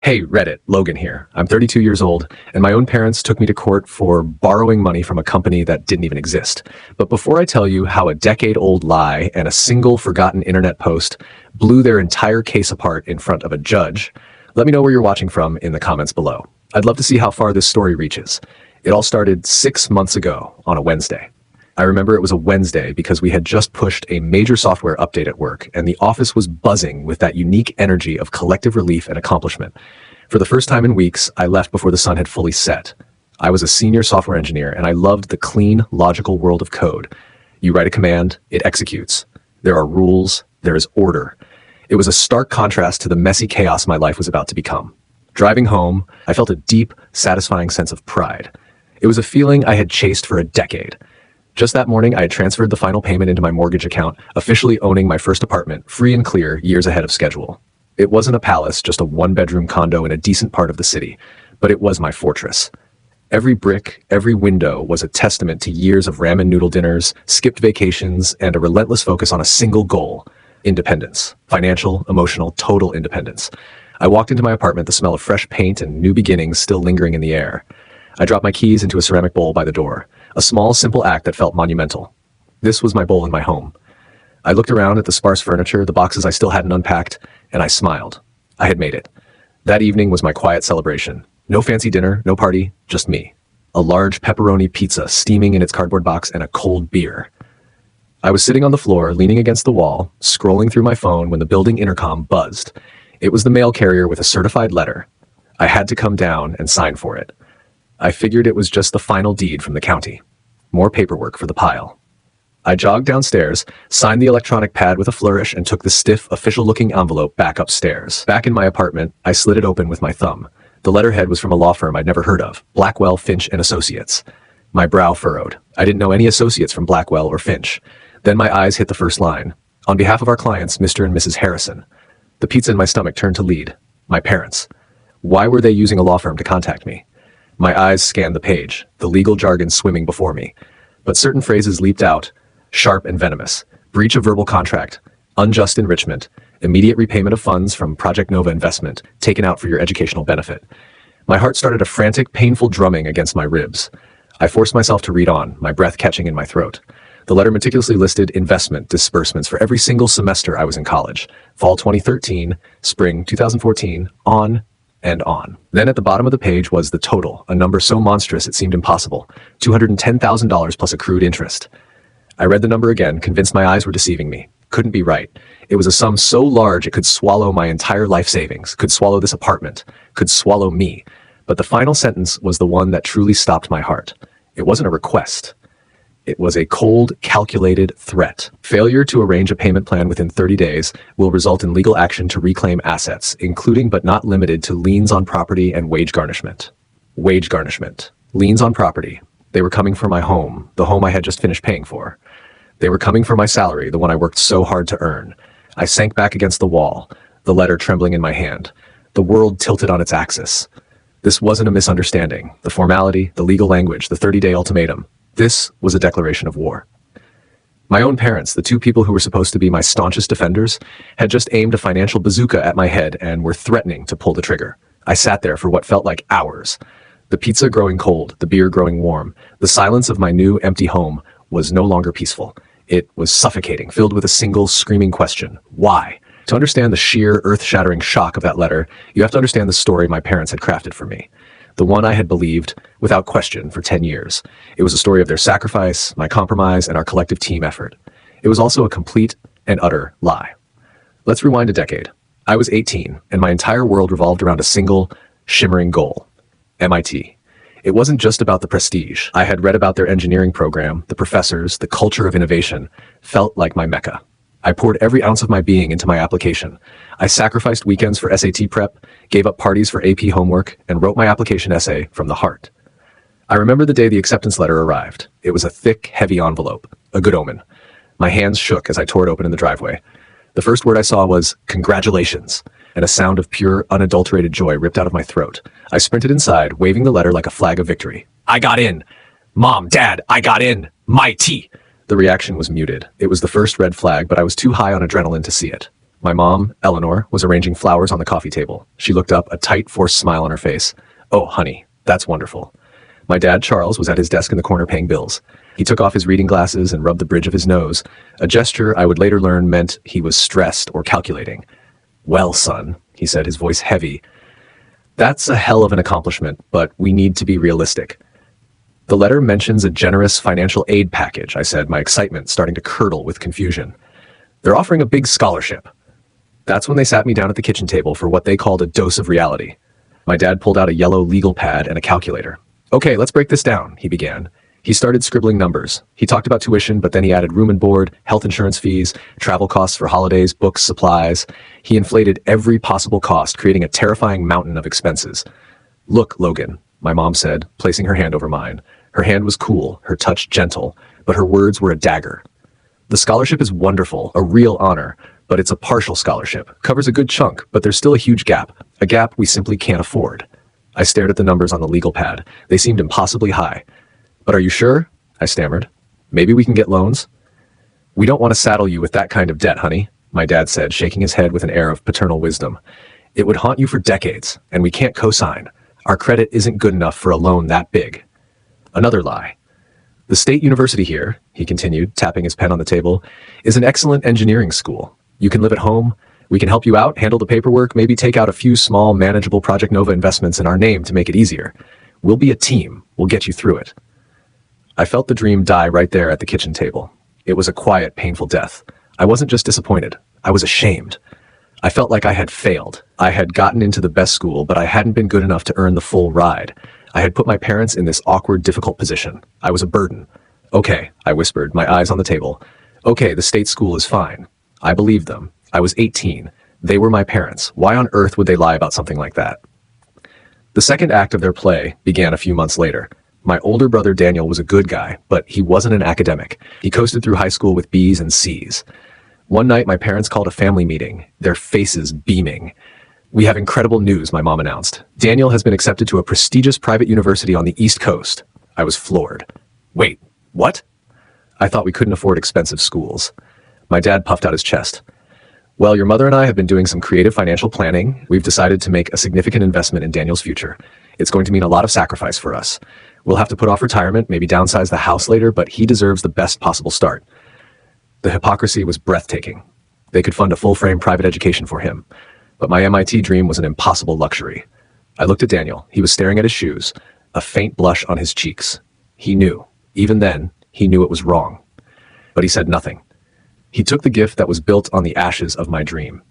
Hey, Reddit, Logan here. I'm 32 years old, and my own parents took me to court for borrowing money from a company that didn't even exist. But before I tell you how a decade-old lie and a single forgotten internet post blew their entire case apart in front of a judge, let me know where you're watching from in the comments below. I'd love to see how far this story reaches. It all started 6 months ago on a Wednesday. I remember it was a Wednesday because we had just pushed a major software update at work, and the office was buzzing with that unique energy of collective relief and accomplishment. For the first time in weeks, I left before the sun had fully set. I was a senior software engineer, and I loved the clean, logical world of code. You write a command, it executes. There are rules, there is order. It was a stark contrast to the messy chaos my life was about to become. Driving home, I felt a deep, satisfying sense of pride. It was a feeling I had chased for a decade. Just that morning, I had transferred the final payment into my mortgage account, officially owning my first apartment, free and clear, years ahead of schedule. It wasn't a palace, just a one-bedroom condo in a decent part of the city, but it was my fortress. Every brick, every window was a testament to years of ramen noodle dinners, skipped vacations, and a relentless focus on a single goal: independence. Financial, emotional, total independence. I walked into my apartment, the smell of fresh paint and new beginnings still lingering in the air. I dropped my keys into a ceramic bowl by the door. A small, simple act that felt monumental. This was my bowl in my home. I looked around at the sparse furniture, the boxes I still hadn't unpacked, and I smiled. I had made it. That evening was my quiet celebration. No fancy dinner, no party, just me. A large pepperoni pizza steaming in its cardboard box and a cold beer. I was sitting on the floor, leaning against the wall, scrolling through my phone when the building intercom buzzed. It was the mail carrier with a certified letter. I had to come down and sign for it. I figured it was just the final deed from the county. More paperwork for the pile. I jogged downstairs, signed the electronic pad with a flourish, and took the stiff, official-looking envelope back upstairs. Back in my apartment, I slid it open with my thumb. The letterhead was from a law firm I'd never heard of, Blackwell, Finch & Associates. My brow furrowed. I didn't know any associates from Blackwell or Finch. Then my eyes hit the first line. On behalf of our clients, Mr. and Mrs. Harrison. The pizza in my stomach turned to lead. My parents. Why were they using a law firm to contact me? My eyes scanned the page, the legal jargon swimming before me. But certain phrases leaped out, sharp and venomous. Breach of verbal contract, unjust enrichment, immediate repayment of funds from Project Nova investment, taken out for your educational benefit. My heart started a frantic, painful drumming against my ribs. I forced myself to read on, my breath catching in my throat. The letter meticulously listed investment disbursements for every single semester I was in college. Fall 2013, spring 2014, on and on. Then at the bottom of the page was the total, a number so monstrous it seemed impossible. $210,000 plus accrued interest. I read the number again, convinced my eyes were deceiving me. Couldn't be right. It was a sum so large it could swallow my entire life savings, could swallow this apartment, could swallow me. But the final sentence was the one that truly stopped my heart. It wasn't a request. It was a cold, calculated threat. Failure to arrange a payment plan within 30 days will result in legal action to reclaim assets, including but not limited to liens on property and wage garnishment. Wage garnishment. Liens on property. They were coming for my home, the home I had just finished paying for. They were coming for my salary, the one I worked so hard to earn. I sank back against the wall, the letter trembling in my hand. The world tilted on its axis. This wasn't a misunderstanding. The formality, the legal language, the 30-day ultimatum. This was a declaration of war. My own parents, the two people who were supposed to be my staunchest defenders, had just aimed a financial bazooka at my head and were threatening to pull the trigger. I sat there for what felt like hours. The pizza growing cold, the beer growing warm. The silence of my new, empty home was no longer peaceful. It was suffocating, filled with a single, screaming question. Why? To understand the sheer, earth-shattering shock of that letter, you have to understand the story my parents had crafted for me. The one I had believed, without question, for 10 years. It was a story of their sacrifice, my compromise, and our collective team effort. It was also a complete and utter lie. Let's rewind a decade. I was 18, and my entire world revolved around a single, shimmering goal. MIT. It wasn't just about the prestige. I had read about their engineering program, the professors, the culture of innovation, felt like my mecca. I poured every ounce of my being into my application. I sacrificed weekends for SAT prep, gave up parties for AP homework, and wrote my application essay from the heart. I remember the day the acceptance letter arrived. It was a thick, heavy envelope, a good omen. My hands shook as I tore it open in the driveway. The first word I saw was, "Congratulations," and a sound of pure, unadulterated joy ripped out of my throat. I sprinted inside, waving the letter like a flag of victory. I got in! Mom, Dad, I got in! My tea! The reaction was muted. It was the first red flag, but I was too high on adrenaline to see it. My mom, Eleanor, was arranging flowers on the coffee table. She looked up, a tight, forced smile on her face. "Oh, honey, that's wonderful." My dad, Charles, was at his desk in the corner paying bills. He took off his reading glasses and rubbed the bridge of his nose, a gesture I would later learn meant he was stressed or calculating. "Well, son," he said, his voice heavy. "That's a hell of an accomplishment, but we need to be realistic." "The letter mentions a generous financial aid package," I said, my excitement starting to curdle with confusion. "They're offering a big scholarship." That's when they sat me down at the kitchen table for what they called a dose of reality. My dad pulled out a yellow legal pad and a calculator. "Okay, let's break this down," he began. He started scribbling numbers. He talked about tuition, but then he added room and board, health insurance fees, travel costs for holidays, books, supplies. He inflated every possible cost, creating a terrifying mountain of expenses. "Look, Logan," my mom said, placing her hand over mine. Her hand was cool, her touch gentle, but her words were a dagger. "The scholarship is wonderful, a real honor, but it's a partial scholarship. Covers a good chunk, but there's still a huge gap. A gap we simply can't afford." I stared at the numbers on the legal pad. They seemed impossibly high. "But are you sure?" I stammered. "Maybe we can get loans?" "We don't want to saddle you with that kind of debt, honey," my dad said, shaking his head with an air of paternal wisdom. "It would haunt you for decades, and we can't co-sign. Our credit isn't good enough for a loan that big." Another lie. "The state university here," he continued, tapping his pen on the table, "is an excellent engineering school. You can live at home. We can help you out, handle the paperwork, maybe take out a few small, manageable Project Nova investments in our name to make it easier. We'll be a team. We'll get you through it." I felt the dream die right there at the kitchen table. It was a quiet, painful death. I wasn't just disappointed. I was ashamed. I felt like I had failed. I had gotten into the best school, but I hadn't been good enough to earn the full ride. I had put my parents in this awkward, difficult position. I was a burden. "Okay," I whispered, my eyes on the table. "Okay, the state school is fine." I believed them. I was 18. They were my parents. Why on earth would they lie about something like that? The second act of their play began a few months later. My older brother Daniel was a good guy, but he wasn't an academic. He coasted through high school with B's and C's. One night, my parents called a family meeting, their faces beaming. "We have incredible news," my mom announced. "Daniel has been accepted to a prestigious private university on the East Coast." I was floored. "Wait, what?" I thought we couldn't afford expensive schools. My dad puffed out his chest. "Well, your mother and I have been doing some creative financial planning. We've decided to make a significant investment in Daniel's future. It's going to mean a lot of sacrifice for us. We'll have to put off retirement, maybe downsize the house later, but he deserves the best possible start." The hypocrisy was breathtaking. They could fund a full-frame private education for him. But my MIT dream was an impossible luxury. I looked at Daniel. He was staring at his shoes, a faint blush on his cheeks. He knew. Even then, he knew it was wrong. But he said nothing. He took the gift that was built on the ashes of my dream.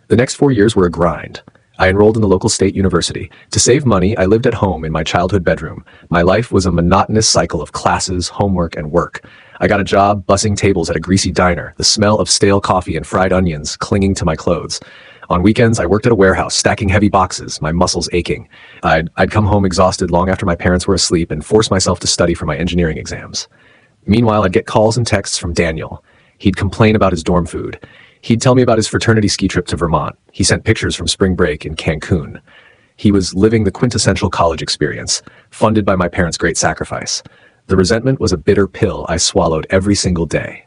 The next 4 years were a grind. I enrolled in the local state university. To save money, I lived at home in my childhood bedroom. My life was a monotonous cycle of classes, homework, and work. I got a job bussing tables at a greasy diner, the smell of stale coffee and fried onions clinging to my clothes. On weekends, I worked at a warehouse, stacking heavy boxes, my muscles aching. I'd come home exhausted long after my parents were asleep and force myself to study for my engineering exams. Meanwhile, I'd get calls and texts from Daniel. He'd complain about his dorm food. He'd tell me about his fraternity ski trip to Vermont. He sent pictures from spring break in Cancun. He was living the quintessential college experience, funded by my parents' great sacrifice. The resentment was a bitter pill I swallowed every single day.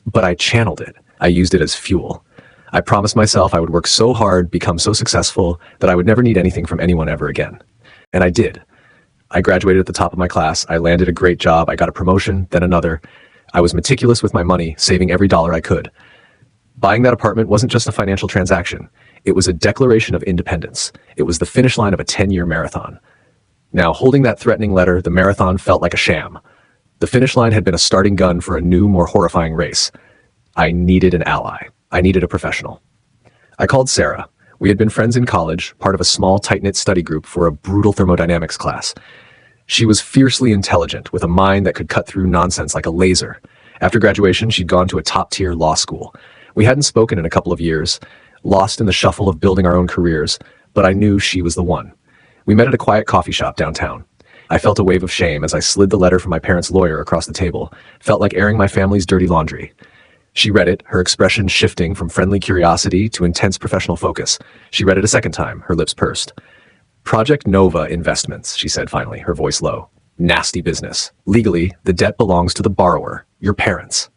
But I channeled it. I used it as fuel. I promised myself I would work so hard, become so successful, that I would never need anything from anyone ever again. And I did. I graduated at the top of my class. I landed a great job. I got a promotion, then another. I was meticulous with my money, saving every dollar I could. Buying that apartment wasn't just a financial transaction. It was a declaration of independence. It was the finish line of a 10-year marathon. Now, holding that threatening letter, the marathon felt like a sham. The finish line had been a starting gun for a new, more horrifying race. I needed an ally. I needed a professional. I called Sarah. We had been friends in college, part of a small, tight-knit study group for a brutal thermodynamics class. She was fiercely intelligent, with a mind that could cut through nonsense like a laser. After graduation, she'd gone to a top-tier law school. We hadn't spoken in a couple of years, lost in the shuffle of building our own careers, but I knew she was the one. We met at a quiet coffee shop downtown. I felt a wave of shame as I slid the letter from my parents' lawyer across the table, felt like airing my family's dirty laundry. She read it, her expression shifting from friendly curiosity to intense professional focus. She read it a second time, her lips pursed. "Project Nova Investments," she said finally, her voice low. "Nasty business. Legally, the debt belongs to the borrower, your parents."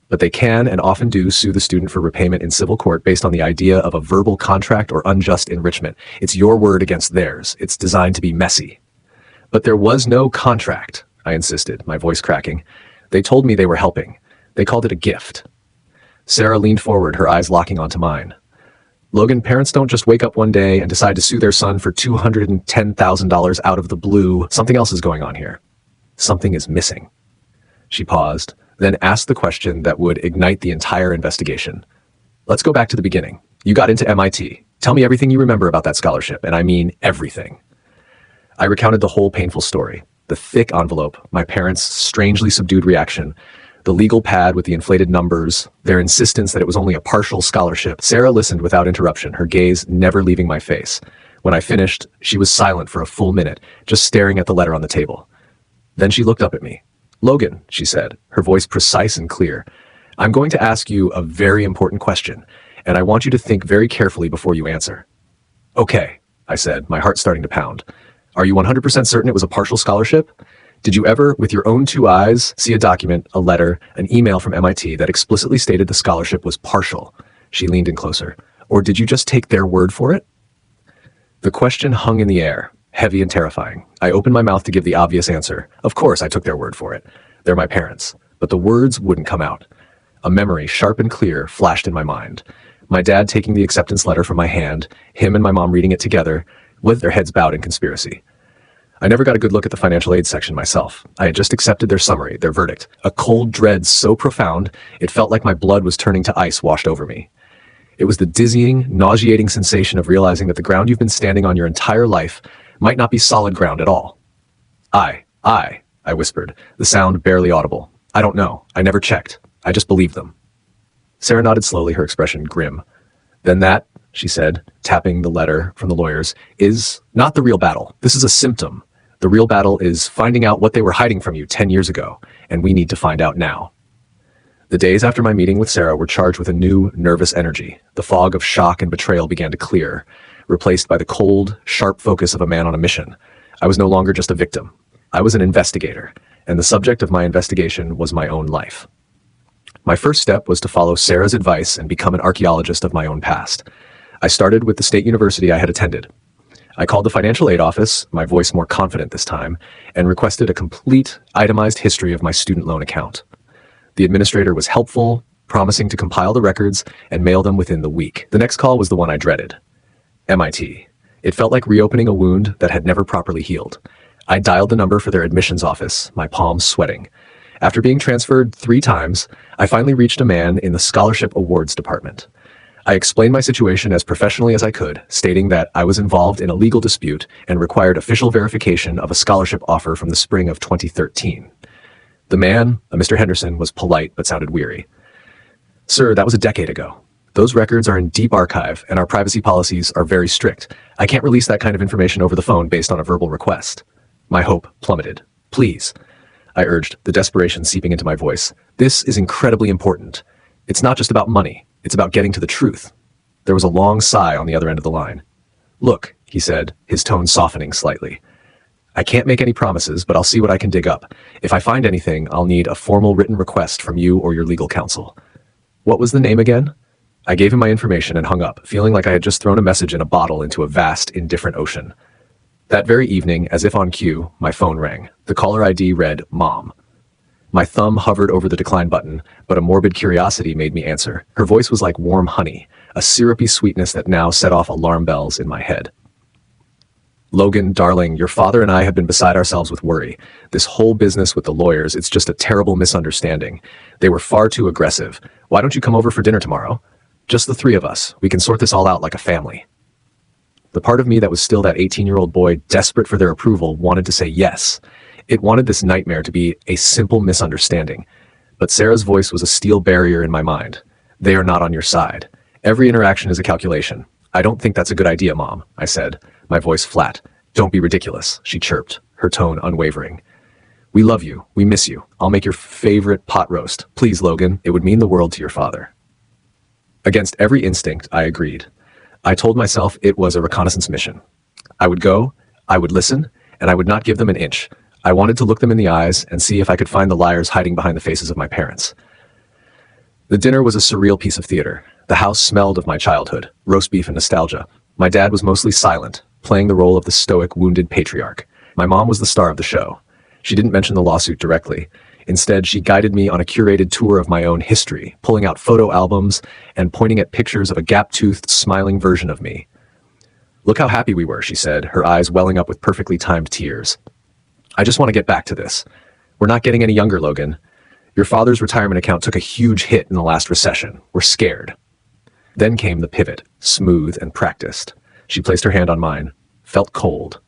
But they can and often do sue the student for repayment in civil court based on the idea of a verbal contract or unjust enrichment. It's your word against theirs. It's designed to be messy. But there was no contract, I insisted, my voice cracking. They told me they were helping. They called it a gift. Sarah leaned forward, her eyes locking onto mine. Logan, parents don't just wake up one day and decide to sue their son for $210,000 out of the blue. Something else is going on here. Something is missing. She paused, then asked the question that would ignite the entire investigation. Let's go back to the beginning. You got into MIT. Tell me everything you remember about that scholarship, and I mean everything. I recounted the whole painful story. The thick envelope, my parents' strangely subdued reaction, the legal pad with the inflated numbers, their insistence that it was only a partial scholarship. Sarah listened without interruption, her gaze never leaving my face. When I finished, she was silent for a full minute, just staring at the letter on the table. Then she looked up at me. Logan, she said, her voice precise and clear, I'm going to ask you a very important question, and I want you to think very carefully before you answer. Okay, I said, my heart starting to pound. Are you 100% certain it was a partial scholarship? Did you ever, with your own two eyes, see a document, a letter, an email from MIT that explicitly stated the scholarship was partial? She leaned in closer. Or did you just take their word for it? The question hung in the air, heavy and terrifying. I opened my mouth to give the obvious answer. Of course I took their word for it. They're my parents. But the words wouldn't come out. A memory, sharp and clear, flashed in my mind. My dad taking the acceptance letter from my hand, him and my mom reading it together, with their heads bowed in conspiracy. I never got a good look at the financial aid section myself. I had just accepted their summary, their verdict. A cold dread so profound, it felt like my blood was turning to ice washed over me. It was the dizzying, nauseating sensation of realizing that the ground you've been standing on your entire life might not be solid ground at all. I whispered, the sound barely audible. I don't know. I never checked. I just believed them. Sarah nodded slowly, her expression grim. Then that, she said, tapping the letter from the lawyers, is not the real battle. This is a symptom. The real battle is finding out what they were hiding from you 10 years ago, and we need to find out now. The days after my meeting with Sarah were charged with a new, nervous energy. The fog of shock and betrayal began to clear, replaced by the cold, sharp focus of a man on a mission. I was no longer just a victim. I was an investigator, and the subject of my investigation was my own life. My first step was to follow Sarah's advice and become an archaeologist of my own past. I started with the state university I had attended. I called the financial aid office, my voice more confident this time, and requested a complete, itemized history of my student loan account. The administrator was helpful, promising to compile the records and mail them within the week. The next call was the one I dreaded. MIT. It felt like reopening a wound that had never properly healed. I dialed the number for their admissions office, my palms sweating. After being transferred 3 times, I finally reached a man in the scholarship awards department. I explained my situation as professionally as I could, stating that I was involved in a legal dispute and required official verification of a scholarship offer from the spring of 2013. The man, a Mr. Henderson, was polite but sounded weary. Sir, that was a decade ago. Those records are in deep archive and our privacy policies are very strict. I can't release that kind of information over the phone based on a verbal request. My hope plummeted. Please, I urged, the desperation seeping into my voice. This is incredibly important. It's not just about money. It's about getting to the truth. There was a long sigh on the other end of the line. Look, he said, his tone softening slightly. I can't make any promises, but I'll see what I can dig up. If I find anything, I'll need a formal written request from you or your legal counsel. What was the name again? I gave him my information and hung up, feeling like I had just thrown a message in a bottle into a vast, indifferent ocean. That very evening, as if on cue, my phone rang. The caller ID read, Mom. My thumb hovered over the decline button, but a morbid curiosity made me answer. Her voice was like warm honey, a syrupy sweetness that now set off alarm bells in my head. Logan, darling, your father and I have been beside ourselves with worry. This whole business with the lawyers, it's just a terrible misunderstanding. They were far too aggressive. Why don't you come over for dinner tomorrow? Just the 3 of us. We can sort this all out like a family. The part of me that was still that 18-year-old boy, desperate for their approval, wanted to say yes. It wanted this nightmare to be a simple misunderstanding. But Sarah's voice was a steel barrier in my mind. They are not on your side. Every interaction is a calculation. I don't think that's a good idea, Mom, I said, my voice flat. Don't be ridiculous, she chirped, her tone unwavering. We love you. We miss you. I'll make your favorite pot roast. Please, Logan, it would mean the world to your father. Against every instinct, I agreed. I told myself it was a reconnaissance mission. I would go, I would listen, and I would not give them an inch. I wanted to look them in the eyes and see if I could find the liars hiding behind the faces of my parents. The dinner was a surreal piece of theater. The house smelled of my childhood, roast beef and nostalgia. My dad was mostly silent, playing the role of the stoic, wounded patriarch. My mom was the star of the show. She didn't mention the lawsuit directly. Instead, she guided me on a curated tour of my own history, pulling out photo albums and pointing at pictures of a gap-toothed, smiling version of me. "Look how happy we were," she said, her eyes welling up with perfectly timed tears. "I just want to get back to this. We're not getting any younger, Logan. Your father's retirement account took a huge hit in the last recession. We're scared." Then came the pivot, smooth and practiced. She placed her hand on mine, felt cold.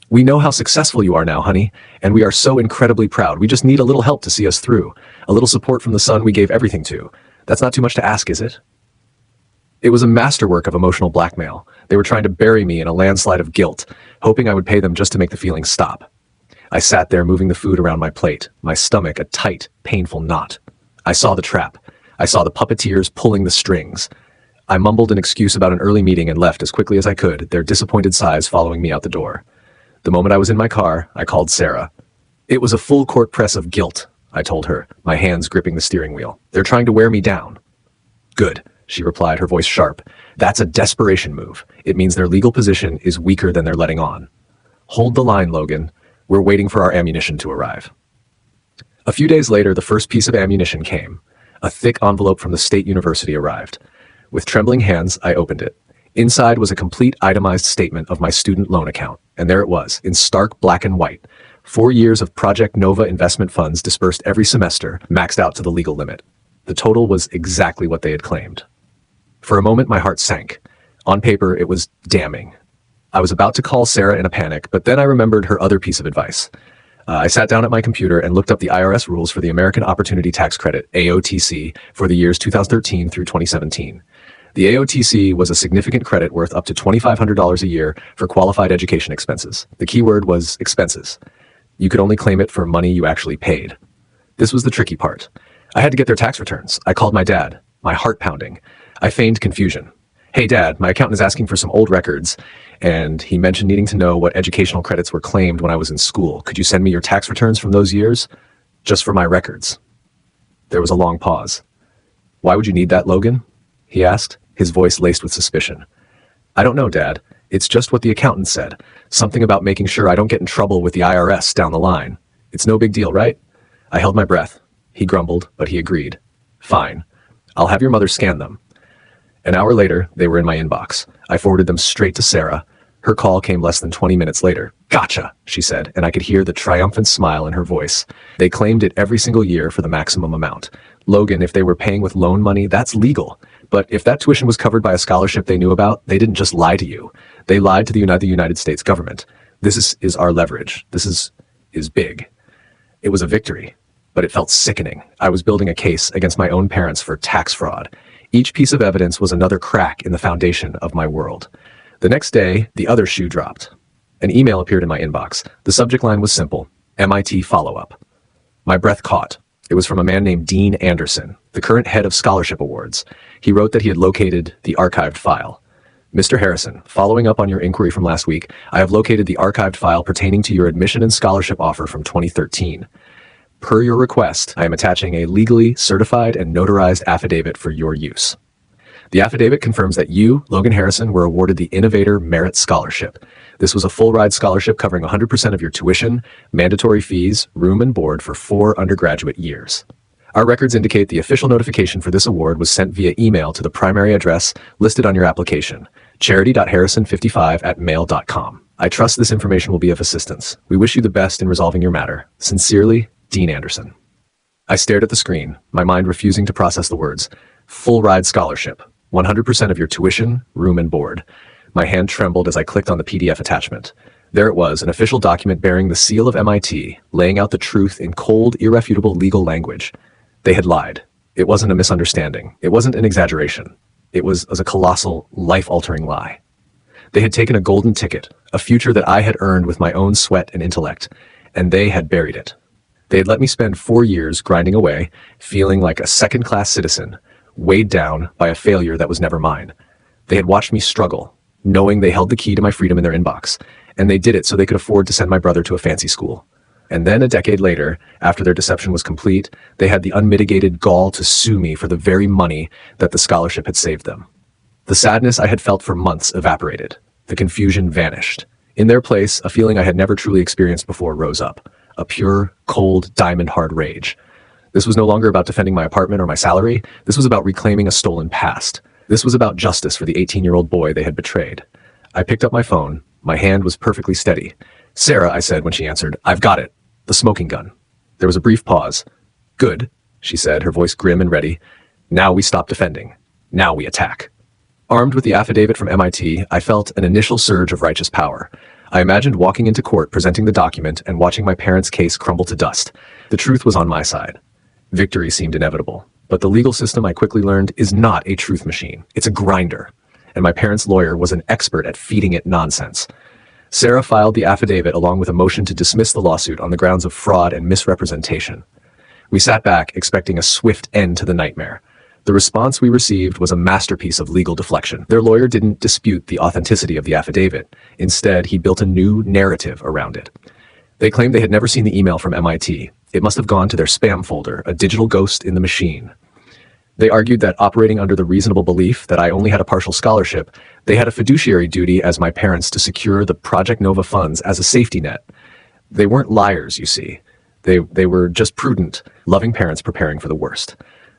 "We know how successful you are now, honey, and we are so incredibly proud. We just need a little help to see us through. A little support from the son we gave everything to. That's not too much to ask, is it?" It was a masterwork of emotional blackmail. They were trying to bury me in a landslide of guilt, hoping I would pay them just to make the feelings stop. I sat there moving the food around my plate, my stomach a tight, painful knot. I saw the trap. I saw the puppeteers pulling the strings. I mumbled an excuse about an early meeting and left as quickly as I could, their disappointed sighs following me out the door. The moment I was in my car, I called Sarah. "It was a full court press of guilt," I told her, my hands gripping the steering wheel. "They're trying to wear me down." "Good," she replied, her voice sharp. "That's a desperation move. It means their legal position is weaker than they're letting on. Hold the line, Logan. We're waiting for our ammunition to arrive." A few days later, the first piece of ammunition came. A thick envelope from the state university arrived. With trembling hands, I opened it. Inside was a complete itemized statement of my student loan account, and there it was, in stark black and white. 4 years of Project Nova investment funds dispersed every semester, maxed out to the legal limit. The total was exactly what they had claimed. For a moment, my heart sank. On paper, it was damning. I was about to call Sarah in a panic, but then I remembered her other piece of advice. I sat down at my computer and looked up the IRS rules for the American Opportunity Tax Credit, AOTC, for the years 2013 through 2017. The AOTC was a significant credit worth up to $2,500 a year for qualified education expenses. The key word was expenses. You could only claim it for money you actually paid. This was the tricky part. I had to get their tax returns. I called my dad, my heart pounding. I feigned confusion. "Hey, Dad, my accountant is asking for some old records, and he mentioned needing to know what educational credits were claimed when I was in school. Could you send me your tax returns from those years? Just for my records." There was a long pause. "Why would you need that, Logan?" he asked, his voice laced with suspicion. "I don't know, Dad. It's just what the accountant said. Something about making sure I don't get in trouble with the IRS down the line. It's no big deal, right?" I held my breath. He grumbled, but he agreed. "Fine. I'll have your mother scan them." An hour later, they were in my inbox. I forwarded them straight to Sarah. Her call came less than 20 minutes later. "Gotcha," she said, and I could hear the triumphant smile in her voice. They claimed it every single year for the maximum amount. "Logan, if they were paying with loan money, that's legal. But if that tuition was covered by a scholarship they knew about, they didn't just lie to you. They lied to the United States government. This is our leverage. This is big." It was a victory, but it felt sickening. I was building a case against my own parents for tax fraud. Each piece of evidence was another crack in the foundation of my world. The next day, the other shoe dropped. An email appeared in my inbox. The subject line was simple: MIT follow-up. My breath caught. It was from a man named Dean Anderson, the current head of scholarship awards. He wrote that he had located the archived file. "Mr. Harrison, following up on your inquiry from last week, I have located the archived file pertaining to your admission and scholarship offer from 2013. Per your request, I am attaching a legally certified and notarized affidavit for your use. The affidavit confirms that you, Logan Harrison, were awarded the Innovator Merit Scholarship. This was a full-ride scholarship covering 100% of your tuition, mandatory fees, room and board for 4 undergraduate years. Our records indicate the official notification for this award was sent via email to the primary address listed on your application, charity.harrison55@mail.com. I trust this information will be of assistance. We wish you the best in resolving your matter. Sincerely, Dean Anderson." I stared at the screen, my mind refusing to process the words. Full-ride scholarship, 100% of your tuition, room and board. My hand trembled as I clicked on the PDF attachment. There it was, an official document bearing the seal of MIT, laying out the truth in cold, irrefutable legal language. They had lied. It wasn't a misunderstanding. It wasn't an exaggeration. It was a colossal, life-altering lie. They had taken a golden ticket, a future that I had earned with my own sweat and intellect, and they had buried it. They had let me spend 4 years grinding away, feeling like a second-class citizen, weighed down by a failure that was never mine. They had watched me struggle, knowing they held the key to my freedom in their inbox, and they did it so they could afford to send my brother to a fancy school. And then a decade later, after their deception was complete, they had the unmitigated gall to sue me for the very money that the scholarship had saved them. The sadness I had felt for months evaporated. The confusion vanished. In their place, a feeling I had never truly experienced before rose up. A pure, cold, diamond-hard rage. This was no longer about defending my apartment or my salary. This was about reclaiming a stolen past. This was about justice for the 18-year-old boy they had betrayed. I picked up my phone. My hand was perfectly steady. "Sarah," I said when she answered, "I've got it. The smoking gun." There was a brief pause. "Good," she said, her voice grim and ready. "Now we stop defending. Now we attack." Armed with the affidavit from MIT, I felt an initial surge of righteous power. I imagined walking into court, presenting the document, and watching my parents' case crumble to dust. The truth was on my side. Victory seemed inevitable. But the legal system, I quickly learned, is not a truth machine. It's a grinder. And my parents' lawyer was an expert at feeding it nonsense. Sarah filed the affidavit along with a motion to dismiss the lawsuit on the grounds of fraud and misrepresentation. We sat back, expecting a swift end to the nightmare. The response we received was a masterpiece of legal deflection. Their lawyer didn't dispute the authenticity of the affidavit. Instead, he built a new narrative around it. They claimed they had never seen the email from MIT. It must have gone to their spam folder, a digital ghost in the machine. They argued that operating under the reasonable belief that I only had a partial scholarship, they had a fiduciary duty as my parents to secure the Project Nova funds as a safety net. They weren't liars, you see. They were just prudent, loving parents preparing for the worst.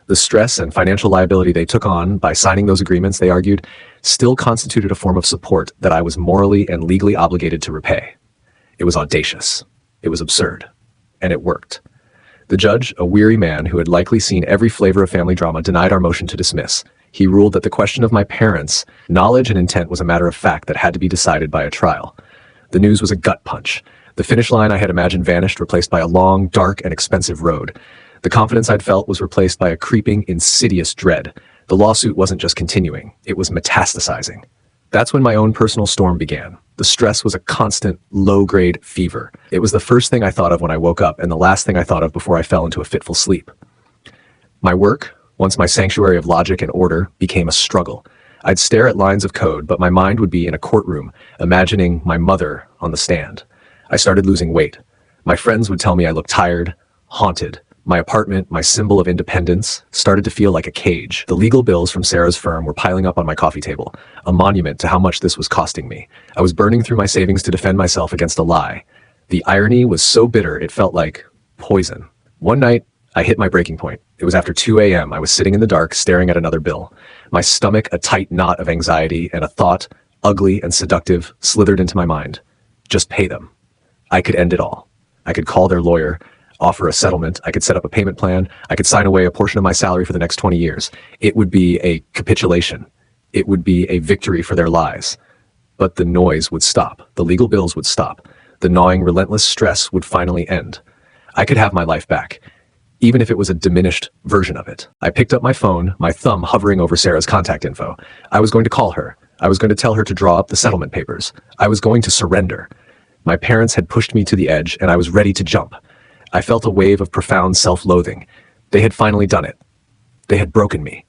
The stress and financial liability they took on by signing those agreements, they argued, still constituted a form of support that I was morally and legally obligated to repay. It was audacious. It was absurd. And it worked. The judge, a weary man who had likely seen every flavor of family drama, denied our motion to dismiss. He ruled that the question of my parents' knowledge and intent was a matter of fact that had to be decided by a trial. The news was a gut punch. The finish line I had imagined vanished, replaced by a long, dark, and expensive road. The confidence I'd felt was replaced by a creeping, insidious dread. The lawsuit wasn't just continuing, it was metastasizing. That's when my own personal storm began. The stress was a constant, low-grade fever. It was the first thing I thought of when I woke up and the last thing I thought of before I fell into a fitful sleep. My work, once my sanctuary of logic and order, became a struggle. I'd stare at lines of code, but my mind would be in a courtroom, imagining my mother on the stand. I started losing weight. My friends would tell me I looked tired, haunted. My apartment, my symbol of independence, started to feel like a cage. The legal bills from Sarah's firm were piling up on my coffee table, a monument to how much this was costing me. I was burning through my savings to defend myself against a lie. The irony was so bitter it felt like poison. One night, I hit my breaking point. It was after 2 a.m. I was sitting in the dark, staring at another bill. My stomach a tight knot of anxiety, and a thought, ugly and seductive, slithered into my mind. Just pay them. I could end it all. I could call their lawyer, offer a settlement, I could set up a payment plan, I could sign away a portion of my salary for the next 20 years. It would be a capitulation. It would be a victory for their lies. But the noise would stop. The legal bills would stop. The gnawing, relentless stress would finally end. I could have my life back, even if it was a diminished version of it. I picked up my phone, my thumb hovering over Sarah's contact info. I was going to call her. I was going to tell her to draw up the settlement papers. I was going to surrender. My parents had pushed me to the edge, and I was ready to jump. I felt a wave of profound self-loathing. They had finally done it. They had broken me.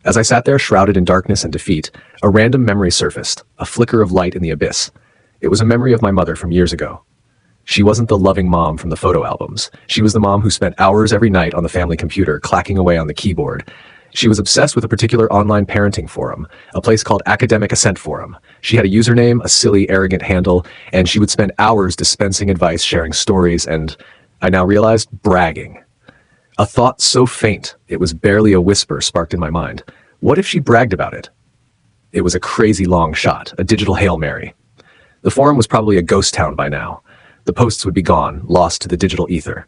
As I sat there shrouded in darkness and defeat, a random memory surfaced, a flicker of light in the abyss. It was a memory of my mother from years ago. She wasn't the loving mom from the photo albums. She was the mom who spent hours every night on the family computer, clacking away on the keyboard. She was obsessed with a particular online parenting forum, a place called Academic Assent Forum. She had a username, a silly, arrogant handle, and she would spend hours dispensing advice, sharing stories, and I now realized, bragging. A thought so faint, it was barely a whisper sparked in my mind. What if she bragged about it? It was a crazy long shot, a digital Hail Mary. The forum was probably a ghost town by now. The posts would be gone, lost to the digital ether.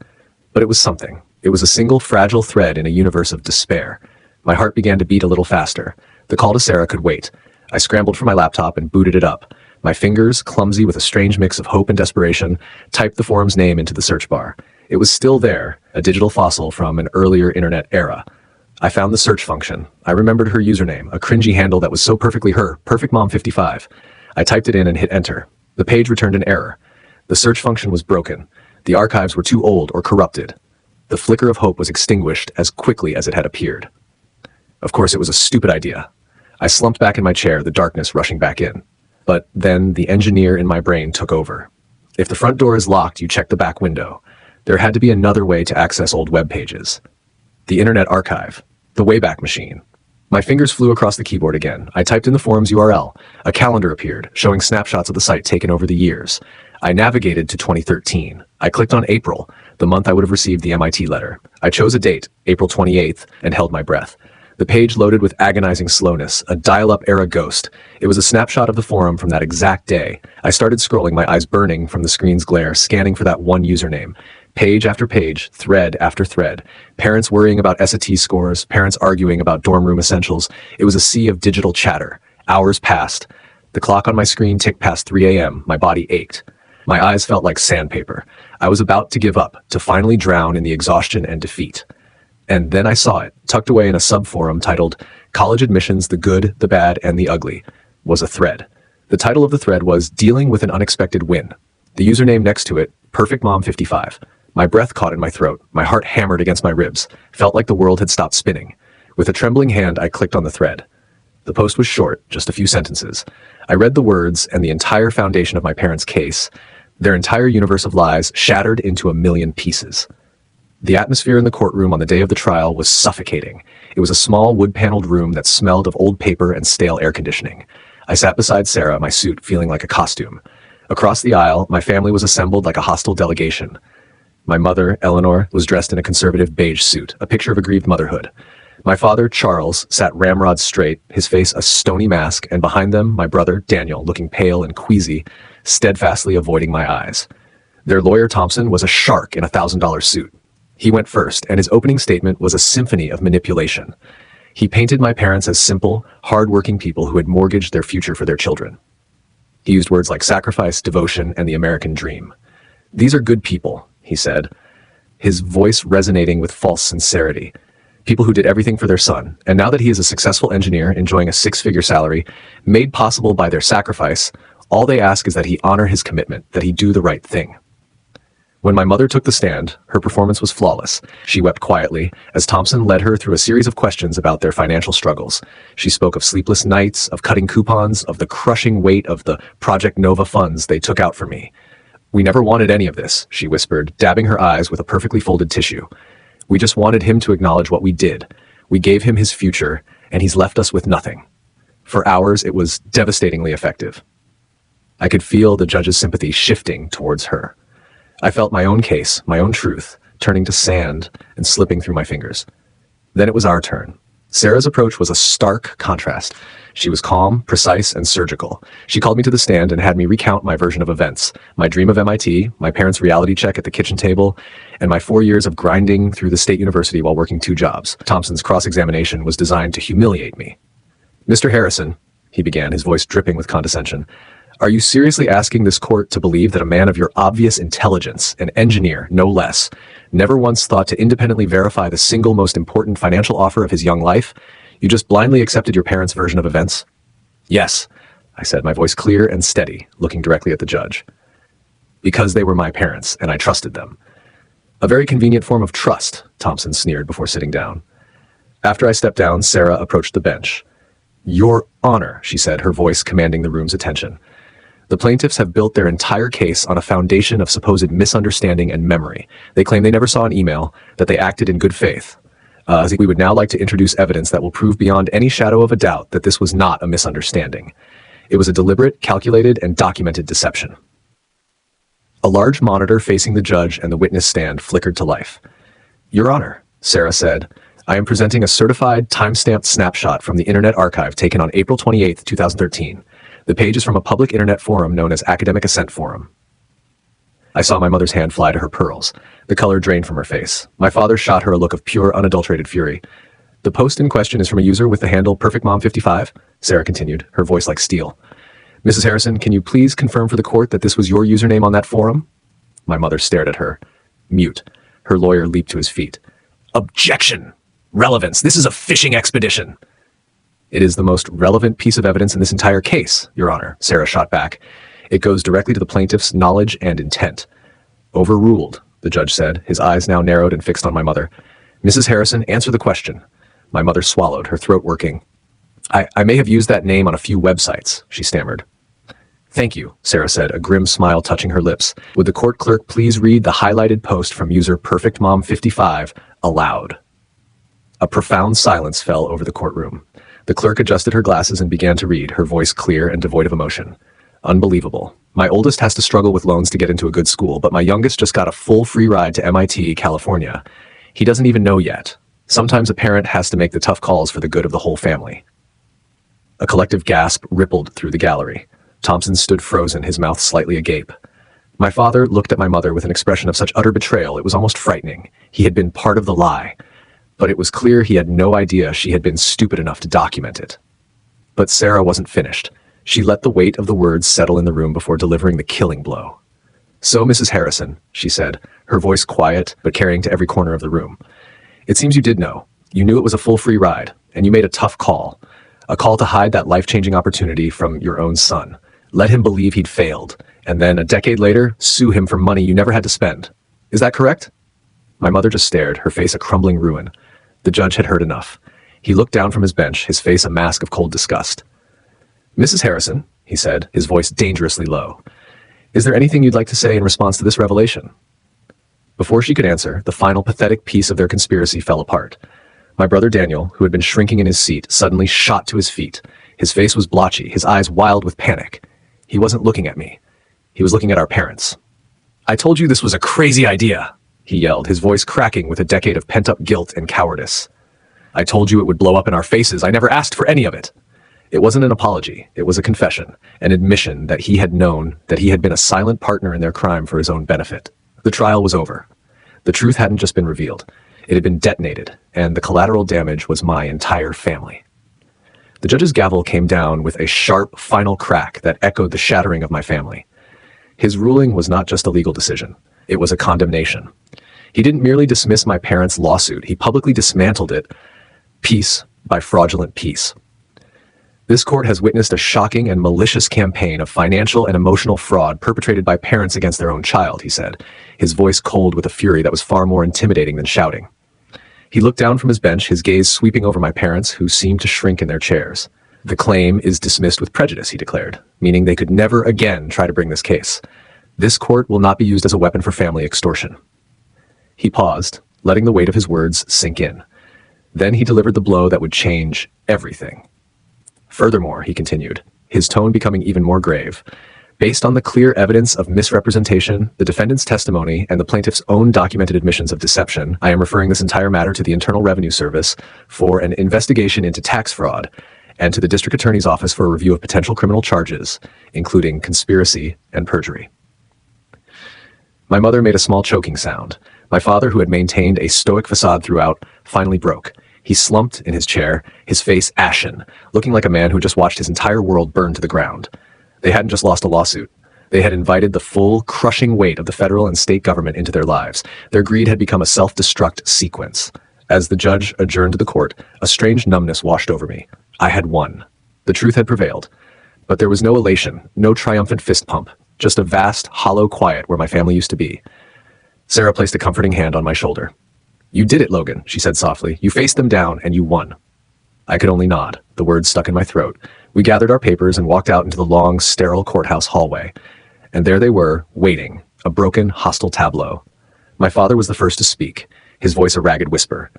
But it was something. It was a single fragile thread in a universe of despair. My heart began to beat a little faster. The call to Sarah could wait. I scrambled for my laptop and booted it up. My fingers, clumsy with a strange mix of hope and desperation, typed the forum's name into the search bar. It was still there, a digital fossil from an earlier internet era. I found the search function. I remembered her username, a cringy handle that was so perfectly her, PerfectMom55. I typed it in and hit enter. The page returned an error. The search function was broken. The archives were too old or corrupted. The flicker of hope was extinguished as quickly as it had appeared. Of course, it was a stupid idea. I slumped back in my chair, the darkness rushing back in. But then the engineer in my brain took over. If the front door is locked, you check the back window. There had to be another way to access old web pages. The Internet Archive. The Wayback Machine. My fingers flew across the keyboard again. I typed in the forum's URL. A calendar appeared, showing snapshots of the site taken over the years. I navigated to 2013. I clicked on April, the month I would have received the MIT letter. I chose a date, April 28th, and held my breath. The page loaded with agonizing slowness, a dial-up era ghost. It was a snapshot of the forum from that exact day. I started scrolling, my eyes burning from the screen's glare, scanning for that one username. Page after page, thread after thread. Parents worrying about SAT scores, parents arguing about dorm room essentials. It was a sea of digital chatter. Hours passed. The clock on my screen ticked past 3 a.m. My body ached. My eyes felt like sandpaper. I was about to give up, to finally drown in the exhaustion and defeat. And then I saw it, tucked away in a sub-forum titled College Admissions, the Good, the Bad, and the Ugly, was a thread. The title of the thread was Dealing with an Unexpected Win. The username next to it, PerfectMom55. My breath caught in my throat. My heart hammered against my ribs. Felt like the world had stopped spinning. With a trembling hand, I clicked on the thread. The post was short, just a few sentences. I read the words and the entire foundation of my parents' case, their entire universe of lies shattered into a million pieces. The atmosphere in the courtroom on the day of the trial was suffocating. It was a small wood-paneled room that smelled of old paper and stale air conditioning. I sat beside Sarah, my suit feeling like a costume. Across the aisle, my family was assembled like a hostile delegation. My mother, Eleanor, was dressed in a conservative beige suit, a picture of aggrieved motherhood. My father, Charles, sat ramrod straight, his face a stony mask, and behind them, my brother, Daniel, looking pale and queasy, steadfastly avoiding my eyes. Their lawyer, Thompson, was a shark in a $1,000 suit. He went first, and his opening statement was a symphony of manipulation. He painted my parents as simple, hard-working people who had mortgaged their future for their children. He used words like sacrifice, devotion, and the American dream. These are good people, he said, his voice resonating with false sincerity. People who did everything for their son, and now that he is a successful engineer enjoying a six-figure salary, made possible by their sacrifice, all they ask is that he honor his commitment, that he do the right thing. When my mother took the stand, her performance was flawless. She wept quietly as Thompson led her through a series of questions about their financial struggles. She spoke of sleepless nights, of cutting coupons, of the crushing weight of the Project Nova funds they took out for me. "We never wanted any of this," she whispered, dabbing her eyes with a perfectly folded tissue. "We just wanted him to acknowledge what we did. We gave him his future, and he's left us with nothing." For hours, it was devastatingly effective. I could feel the judge's sympathy shifting towards her. I felt my own case, my own truth, turning to sand and slipping through my fingers. Then it was our turn. Sarah's approach was a stark contrast. She was calm, precise, and surgical. She called me to the stand and had me recount my version of events, my dream of MIT, my parents' reality check at the kitchen table, and my 4 years of grinding through the state university while working 2 jobs. Thompson's cross-examination was designed to humiliate me. "Mr. Harrison," he began, his voice dripping with condescension, "are you seriously asking this court to believe that a man of your obvious intelligence, an engineer, no less, never once thought to independently verify the single most important financial offer of his young life? You just blindly accepted your parents' version of events?" "Yes," I said, my voice clear and steady, looking directly at the judge. "Because they were my parents, and I trusted them." "A very convenient form of trust," Thompson sneered before sitting down. After I stepped down, Sarah approached the bench. "Your Honor," she said, her voice commanding the room's attention. "The plaintiffs have built their entire case on a foundation of supposed misunderstanding and memory. They claim they never saw an email, that they acted in good faith. We would now like to introduce evidence that will prove beyond any shadow of a doubt that this was not a misunderstanding. It was a deliberate, calculated, and documented deception." A large monitor facing the judge and the witness stand flickered to life. "Your Honor," Sarah said, "I am presenting a certified, time-stamped snapshot from the Internet Archive taken on April 28, 2013. The page is from a public internet forum known as Academic Assent Forum." I saw my mother's hand fly to her pearls. The color drained from her face. My father shot her a look of pure, unadulterated fury. "The post in question is from a user with the handle PerfectMom55, Sarah continued, her voice like steel. "Mrs. Harrison, can you please confirm for the court that this was your username on that forum?" My mother stared at her. Mute. Her lawyer leaped to his feet. "Objection! Relevance! This is a fishing expedition!" "It is the most relevant piece of evidence in this entire case, Your Honor," Sarah shot back. "It goes directly to the plaintiff's knowledge and intent." "Overruled," the judge said, his eyes now narrowed and fixed on my mother. "Mrs. Harrison, answer the question." My mother swallowed, her throat working. I may have used that name on a few websites," she stammered. Thank you, Sarah said, a grim smile touching her lips. Would the court clerk please read the highlighted post from user PerfectMom55 aloud? A profound silence fell over the courtroom. The clerk adjusted her glasses and began to read, her voice clear and devoid of emotion. Unbelievable. My oldest has to struggle with loans to get into a good school, but my youngest just got a full free ride to MIT, California. He doesn't even know yet. Sometimes a parent has to make the tough calls for the good of the whole family. A collective gasp rippled through the gallery. Thompson stood frozen, his mouth slightly agape. My father looked at my mother with an expression of such utter betrayal it was almost frightening. He had been part of the lie, but it was clear he had no idea she had been stupid enough to document it. But Sarah wasn't finished. She let the weight of the words settle in the room before delivering the killing blow. So, Mrs. Harrison, she said, her voice quiet but carrying to every corner of the room. It seems you did know. You knew it was a full free ride, and you made a tough call. A call to hide that life-changing opportunity from your own son. Let him believe he'd failed, and then a decade later, sue him for money you never had to spend. Is that correct? My mother just stared, her face a crumbling ruin. The judge had heard enough. He looked down from his bench, his face a mask of cold disgust. Mrs. Harrison, he said, his voice dangerously low, is there anything you'd like to say in response to this revelation? Before she could answer, the final pathetic piece of their conspiracy fell apart. My brother Daniel, who had been shrinking in his seat, suddenly shot to his feet. His face was blotchy, his eyes wild with panic. He wasn't looking at me. He was looking at our parents. I told you this was a crazy idea, he yelled, his voice cracking with a decade of pent-up guilt and cowardice. I told you it would blow up in our faces. I never asked for any of it. It wasn't an apology. It was a confession, an admission that he had known that he had been a silent partner in their crime for his own benefit. The trial was over. The truth hadn't just been revealed. It had been detonated, and the collateral damage was my entire family. The judge's gavel came down with a sharp, final crack that echoed the shattering of my family. His ruling was not just a legal decision. It was a condemnation. He didn't merely dismiss my parents' lawsuit. He publicly dismantled it, piece by fraudulent piece. This court has witnessed a shocking and malicious campaign of financial and emotional fraud perpetrated by parents against their own child, he said, his voice cold with a fury that was far more intimidating than shouting. He looked down from his bench, his gaze sweeping over my parents, who seemed to shrink in their chairs. The claim is dismissed with prejudice, he declared, meaning they could never again try to bring this case. This court will not be used as a weapon for family extortion. He paused, letting the weight of his words sink in. Then he delivered the blow that would change everything. Furthermore, he continued, his tone becoming even more grave, based on the clear evidence of misrepresentation, the defendant's testimony, and the plaintiff's own documented admissions of deception, I am referring this entire matter to the Internal Revenue Service for an investigation into tax fraud, and to the District Attorney's Office for a review of potential criminal charges, including conspiracy and perjury. My mother made a small choking sound. My father, who had maintained a stoic facade throughout, finally broke. He slumped in his chair, his face ashen, looking like a man who had just watched his entire world burn to the ground. They hadn't just lost a lawsuit. They had invited the full, crushing weight of the federal and state government into their lives. Their greed had become a self-destruct sequence. As the judge adjourned the court, a strange numbness washed over me. I had won. The truth had prevailed. But there was no elation, no triumphant fist pump, just a vast, hollow quiet where my family used to be. Sarah placed a comforting hand on my shoulder. You did it, Logan, she said softly. You faced them down, and you won. I could only nod. The words stuck in my throat. We gathered our papers and walked out into the long, sterile courthouse hallway. And there they were, waiting, a broken, hostile tableau. My father was the first to speak, his voice a ragged whisper.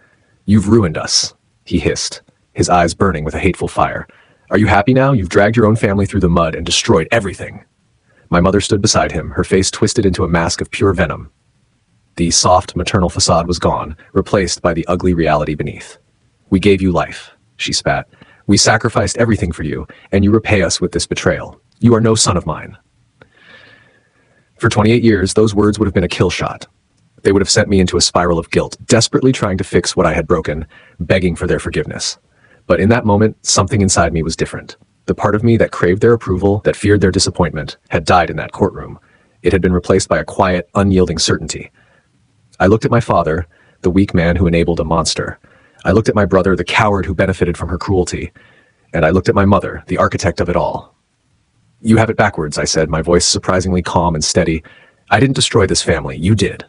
You've ruined us, he hissed, his eyes burning with a hateful fire. Are you happy now? You've dragged your own family through the mud and destroyed everything. My mother stood beside him, her face twisted into a mask of pure venom. The soft, maternal facade was gone, replaced by the ugly reality beneath. We gave you life, she spat. We sacrificed everything for you, and you repay us with this betrayal. You are no son of mine. For 28 years, those words would have been a kill shot. They would have sent me into a spiral of guilt, desperately trying to fix what I had broken, begging for their forgiveness. But in that moment, something inside me was different. The part of me that craved their approval, that feared their disappointment, had died in that courtroom. It had been replaced by a quiet, unyielding certainty. I looked at my father, the weak man who enabled a monster. I looked at my brother, the coward who benefited from her cruelty. And I looked at my mother, the architect of it all. You have it backwards, I said, my voice surprisingly calm and steady. I didn't destroy this family, you did.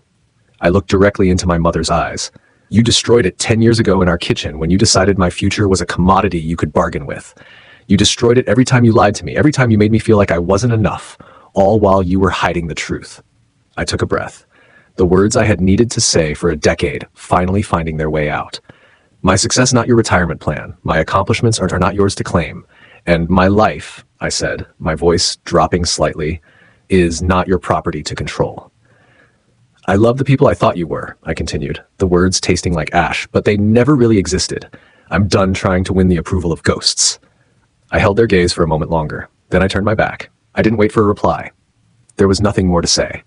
I looked directly into my mother's eyes. You destroyed it 10 years ago in our kitchen when you decided my future was a commodity you could bargain with. You destroyed it every time you lied to me, every time you made me feel like I wasn't enough, all while you were hiding the truth. I took a breath. The words I had needed to say for a decade finally finding their way out. My success not your retirement plan. My accomplishments are not yours to claim. And my life, I said, my voice dropping slightly, is not your property to control. I love the people I thought you were, I continued, the words tasting like ash, but they never really existed. I'm done trying to win the approval of ghosts. I held their gaze for a moment longer. Then I turned my back. I didn't wait for a reply. There was nothing more to say.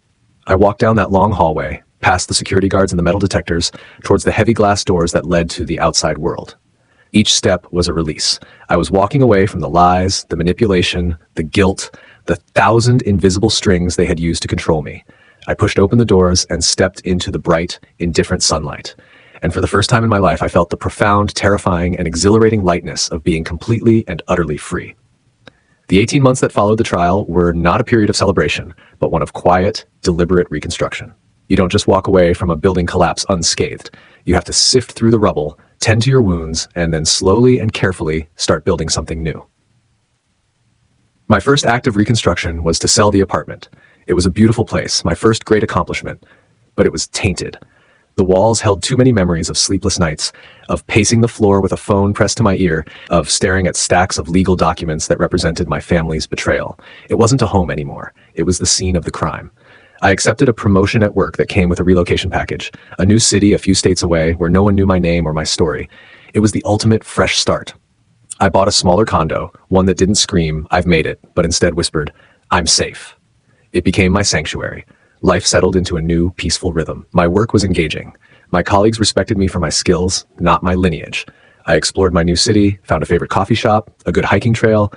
I walked down that long hallway, past the security guards and the metal detectors, towards the heavy glass doors that led to the outside world. Each step was a release. I was walking away from the lies, the manipulation, the guilt, the 1,000 invisible strings they had used to control me. I pushed open the doors and stepped into the bright, indifferent sunlight. And for the first time in my life, I felt the profound, terrifying, and exhilarating lightness of being completely and utterly free. The 18 months that followed the trial were not a period of celebration, but one of quiet, deliberate reconstruction. You don't just walk away from a building collapse unscathed. You have to sift through the rubble, tend to your wounds, and then slowly and carefully start building something new. My first act of reconstruction was to sell the apartment. It was a beautiful place, my first great accomplishment, but it was tainted. The walls held too many memories of sleepless nights, of pacing the floor with a phone pressed to my ear, of staring at stacks of legal documents that represented my family's betrayal. It wasn't a home anymore. It was the scene of the crime. I accepted a promotion at work that came with a relocation package, a new city a few states away where no one knew my name or my story. It was the ultimate fresh start. I bought a smaller condo, one that didn't scream, "I've made it," but instead whispered, "I'm safe." It became my sanctuary. Life settled into a new, peaceful rhythm. My work was engaging. My colleagues respected me for my skills, not my lineage. I explored my new city, found a favorite coffee shop, a good hiking trail.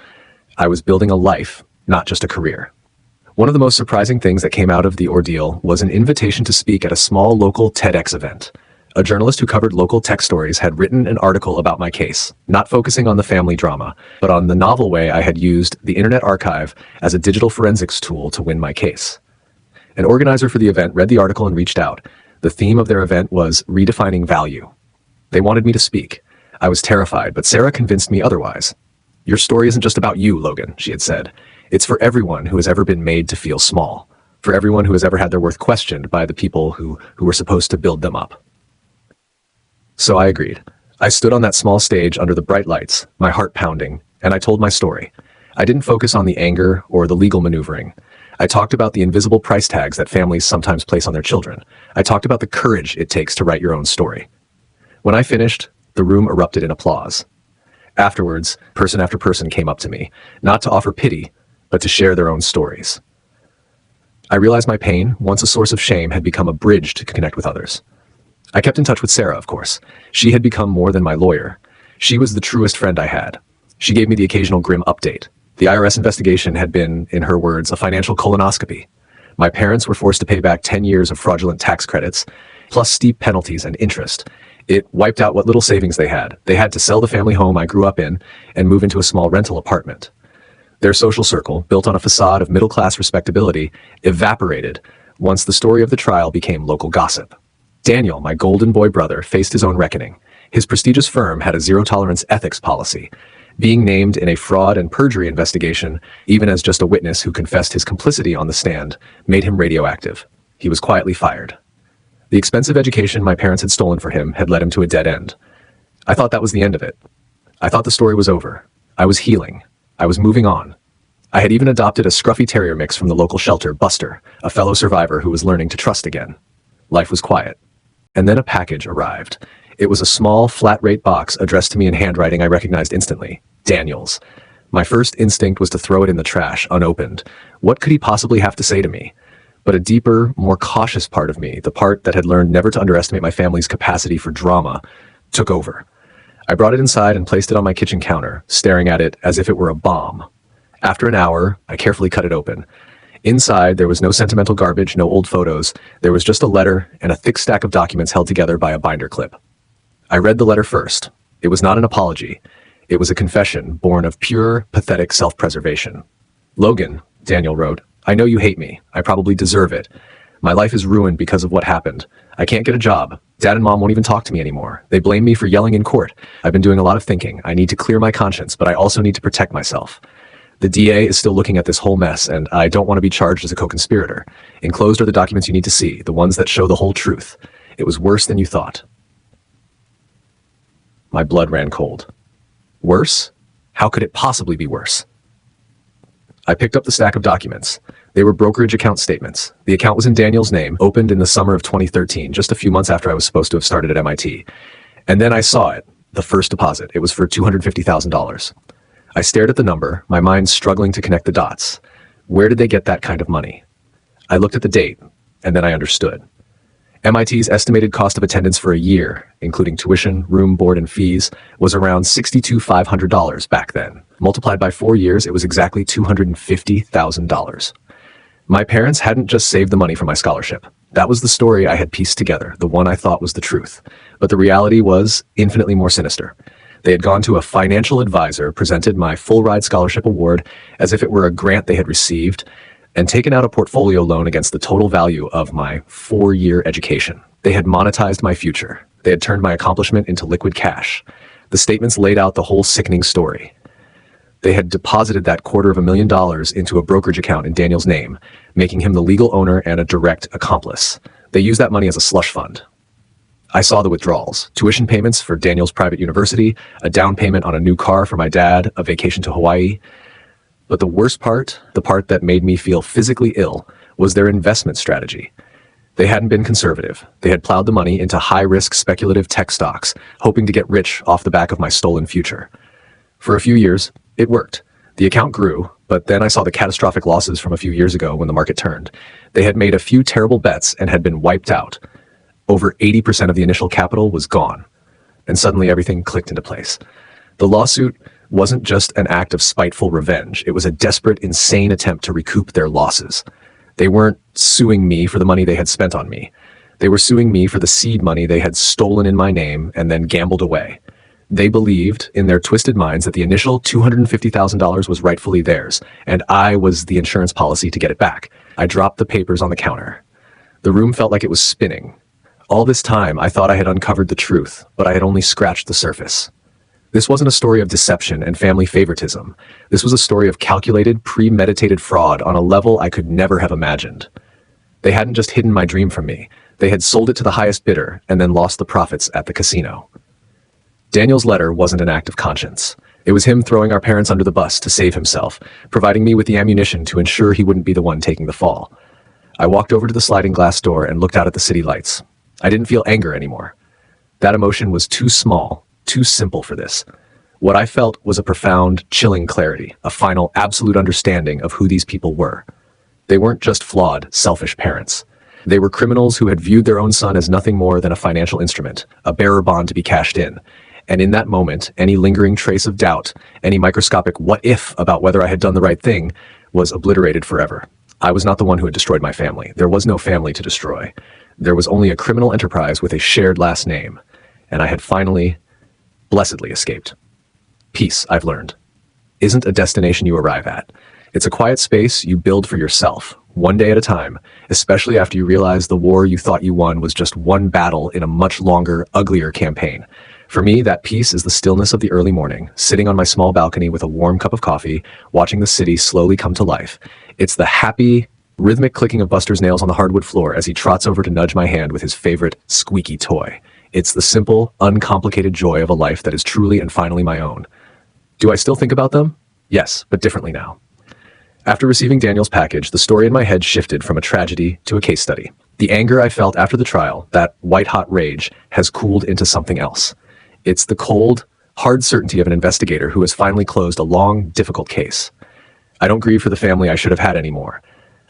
I was building a life, not just a career. One of the most surprising things that came out of the ordeal was an invitation to speak at a small local TEDx event. A journalist who covered local tech stories had written an article about my case, not focusing on the family drama, but on the novel way I had used the Internet Archive as a digital forensics tool to win my case. An organizer for the event read the article and reached out. The theme of their event was redefining value. They wanted me to speak. I was terrified, but Sarah convinced me otherwise. "Your story isn't just about you, Logan," she had said. "It's for everyone who has ever been made to feel small, for everyone who has ever had their worth questioned by the people who were supposed to build them up." So I agreed. I stood on that small stage under the bright lights, my heart pounding, and I told my story. I didn't focus on the anger or the legal maneuvering. I talked about the invisible price tags that families sometimes place on their children. I talked about the courage it takes to write your own story. When I finished, the room erupted in applause. Afterwards, person after person came up to me, not to offer pity, but to share their own stories. I realized my pain, once a source of shame, had become a bridge to connect with others. I kept in touch with Sarah, of course. She had become more than my lawyer. She was the truest friend I had. She gave me the occasional grim update. The IRS investigation had been, in her words, a financial colonoscopy. My parents were forced to pay back 10 years of fraudulent tax credits, plus steep penalties and interest. It wiped out what little savings they had. They had to sell the family home I grew up in and move into a small rental apartment. Their social circle, built on a facade of middle-class respectability, evaporated once the story of the trial became local gossip. Daniel, my golden boy brother, faced his own reckoning. His prestigious firm had a zero-tolerance ethics policy. Being named in a fraud and perjury investigation, even as just a witness who confessed his complicity on the stand, made him radioactive. He was quietly fired. The expensive education my parents had stolen for him had led him to a dead end. I thought that was the end of it. I thought the story was over. I was healing. I was moving on. I had even adopted a scruffy terrier mix from the local shelter, Buster, a fellow survivor who was learning to trust again. Life was quiet. And then a package arrived. It was a small, flat-rate box addressed to me in handwriting I recognized instantly. Daniel's. My first instinct was to throw it in the trash, unopened. What could he possibly have to say to me? But a deeper, more cautious part of me, the part that had learned never to underestimate my family's capacity for drama, took over. I brought it inside and placed it on my kitchen counter, staring at it as if it were a bomb. After an hour, I carefully cut it open. Inside, there was no sentimental garbage, no old photos. There was just a letter and a thick stack of documents held together by a binder clip. I read the letter first. It was not an apology. It was a confession born of pure, pathetic self-preservation. "Logan," Daniel wrote, "I know you hate me. I probably deserve it. My life is ruined because of what happened. I can't get a job. Dad and Mom won't even talk to me anymore. They blame me for yelling in court. I've been doing a lot of thinking. I need to clear my conscience, but I also need to protect myself. The DA is still looking at this whole mess, and I don't want to be charged as a co-conspirator. Enclosed are the documents you need to see, the ones that show the whole truth. It was worse than you thought. My blood ran cold. Worse? How could it possibly be worse? I picked up the stack of documents. They were brokerage account statements. The account was in Daniel's name, opened in the summer of 2013, just a few months after I was supposed to have started at MIT. And then I saw it, the first deposit. It was for $250,000. I stared at the number, my mind struggling to connect the dots. Where did they get that kind of money? I looked at the date, and then I understood. MIT's estimated cost of attendance for a year, including tuition, room, board, and fees, was around $62,500 back then. Multiplied by 4 years, it was exactly $250,000. My parents hadn't just saved the money from my scholarship. That was the story I had pieced together, the one I thought was the truth. But the reality was infinitely more sinister. They had gone to a financial advisor, presented my full-ride scholarship award as if it were a grant they had received, and taken out a portfolio loan against the total value of my 4-year education. They had monetized my future. They had turned my accomplishment into liquid cash. The statements laid out the whole sickening story. They had deposited that $250,000 into a brokerage account in Daniel's name, making him the legal owner and a direct accomplice. They used that money as a slush fund. I saw the withdrawals: tuition payments for Daniel's private university, a down payment on a new car for my dad, a vacation to Hawaii. But the worst part, the part that made me feel physically ill, was their investment strategy. They hadn't been conservative. They had plowed the money into high-risk speculative tech stocks, hoping to get rich off the back of my stolen future. For a few years, it worked. The account grew, but then I saw the catastrophic losses from a few years ago when the market turned. They had made a few terrible bets and had been wiped out. Over 80% of the initial capital was gone. And suddenly everything clicked into place. The lawsuit wasn't just an act of spiteful revenge. It was a desperate, insane attempt to recoup their losses. They weren't suing me for the money they had spent on me. They were suing me for the seed money they had stolen in my name and then gambled away. They believed, in their twisted minds, that the initial $250,000 was rightfully theirs, and I was the insurance policy to get it back. I dropped the papers on the counter. The room felt like it was spinning. All this time, I thought I had uncovered the truth, but I had only scratched the surface. This wasn't a story of deception and family favoritism. This was a story of calculated, premeditated fraud on a level I could never have imagined. They hadn't just hidden my dream from me. They had sold it to the highest bidder and then lost the profits at the casino. Daniel's letter wasn't an act of conscience. It was him throwing our parents under the bus to save himself, providing me with the ammunition to ensure he wouldn't be the one taking the fall. I walked over to the sliding glass door and looked out at the city lights. I didn't feel anger anymore. That emotion was too small, too simple for this. What I felt was a profound, chilling clarity, a final, absolute understanding of who these people were. They weren't just flawed, selfish parents. They were criminals who had viewed their own son as nothing more than a financial instrument, a bearer bond to be cashed in. And in that moment, any lingering trace of doubt, any microscopic what-if about whether I had done the right thing, was obliterated forever. I was not the one who had destroyed my family. There was no family to destroy. There was only a criminal enterprise with a shared last name. And I had finally, blessedly escaped. Peace, I've learned, isn't a destination you arrive at. It's a quiet space you build for yourself, one day at a time, especially after you realize the war you thought you won was just one battle in a much longer, uglier campaign. For me, that peace is the stillness of the early morning, sitting on my small balcony with a warm cup of coffee, watching the city slowly come to life. It's the happy, rhythmic clicking of Buster's nails on the hardwood floor as he trots over to nudge my hand with his favorite squeaky toy. It's the simple, uncomplicated joy of a life that is truly and finally my own. Do I still think about them? Yes, but differently now. After receiving Daniel's package, the story in my head shifted from a tragedy to a case study. The anger I felt after the trial, that white-hot rage, has cooled into something else. It's the cold, hard certainty of an investigator who has finally closed a long, difficult case. I don't grieve for the family I should have had anymore.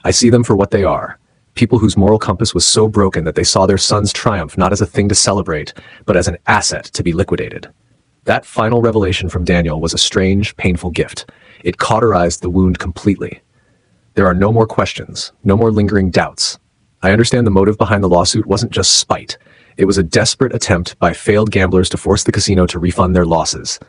I see them for what they are. People whose moral compass was so broken that they saw their son's triumph not as a thing to celebrate, but as an asset to be liquidated. That final revelation from Daniel was a strange, painful gift. It cauterized the wound completely. There are no more questions, no more lingering doubts. I understand the motive behind the lawsuit wasn't just spite. It was a desperate attempt by failed gamblers to force the casino to refund their losses.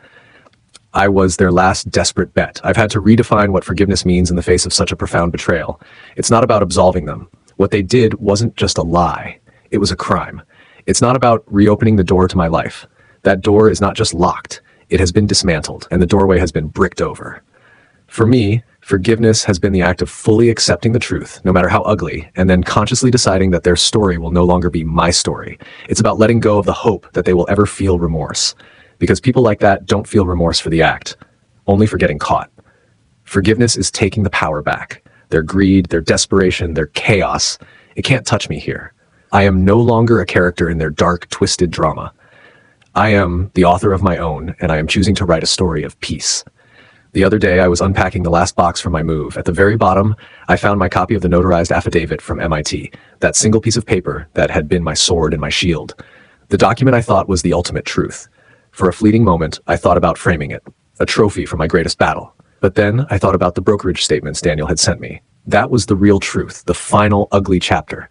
I was their last desperate bet. I've had to redefine what forgiveness means in the face of such a profound betrayal. It's not about absolving them. What they did wasn't just a lie. It was a crime. It's not about reopening the door to my life. That door is not just locked. It has been dismantled, and the doorway has been bricked over. For me, forgiveness has been the act of fully accepting the truth, no matter how ugly, and then consciously deciding that their story will no longer be my story. It's about letting go of the hope that they will ever feel remorse. Because people like that don't feel remorse for the act, only for getting caught. Forgiveness is taking the power back. Their greed, their desperation, their chaos. It can't touch me here. I am no longer a character in their dark, twisted drama. I am the author of my own, and I am choosing to write a story of peace. The other day, I was unpacking the last box from my move. At the very bottom, I found my copy of the notarized affidavit from MIT, that single piece of paper that had been my sword and my shield. The document I thought was the ultimate truth. For a fleeting moment, I thought about framing it, a trophy for my greatest battle. But then I thought about the brokerage statements Daniel had sent me. That was the real truth, the final ugly chapter.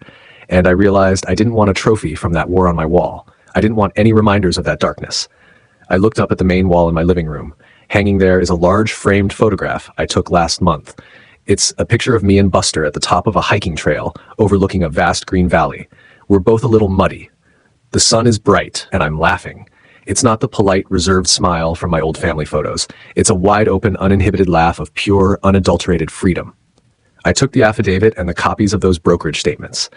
And I realized I didn't want a trophy from that war on my wall. I didn't want any reminders of that darkness. I looked up at the main wall in my living room. Hanging there is a large framed photograph I took last month. It's a picture of me and Buster at the top of a hiking trail overlooking a vast green valley. We're both a little muddy. The sun is bright, and I'm laughing. It's not the polite, reserved smile from my old family photos. It's a wide-open, uninhibited laugh of pure, unadulterated freedom. I took the affidavit and the copies of those brokerage statements.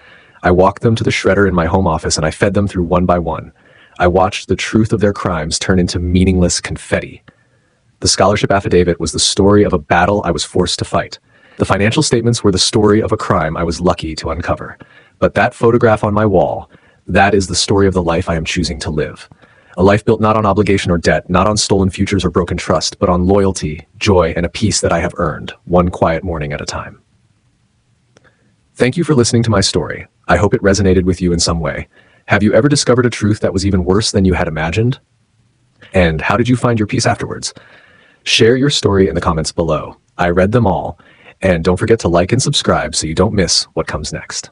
I walked them to the shredder in my home office and I fed them through one by one. I watched the truth of their crimes turn into meaningless confetti. The scholarship affidavit was the story of a battle I was forced to fight. The financial statements were the story of a crime I was lucky to uncover. But that photograph on my wall, that is the story of the life I am choosing to live. A life built not on obligation or debt, not on stolen futures or broken trust, but on loyalty, joy, and a peace that I have earned, one quiet morning at a time. Thank you for listening to my story. I hope it resonated with you in some way. Have you ever discovered a truth that was even worse than you had imagined? And how did you find your peace afterwards? Share your story in the comments below. I read them all. And don't forget to like and subscribe so you don't miss what comes next.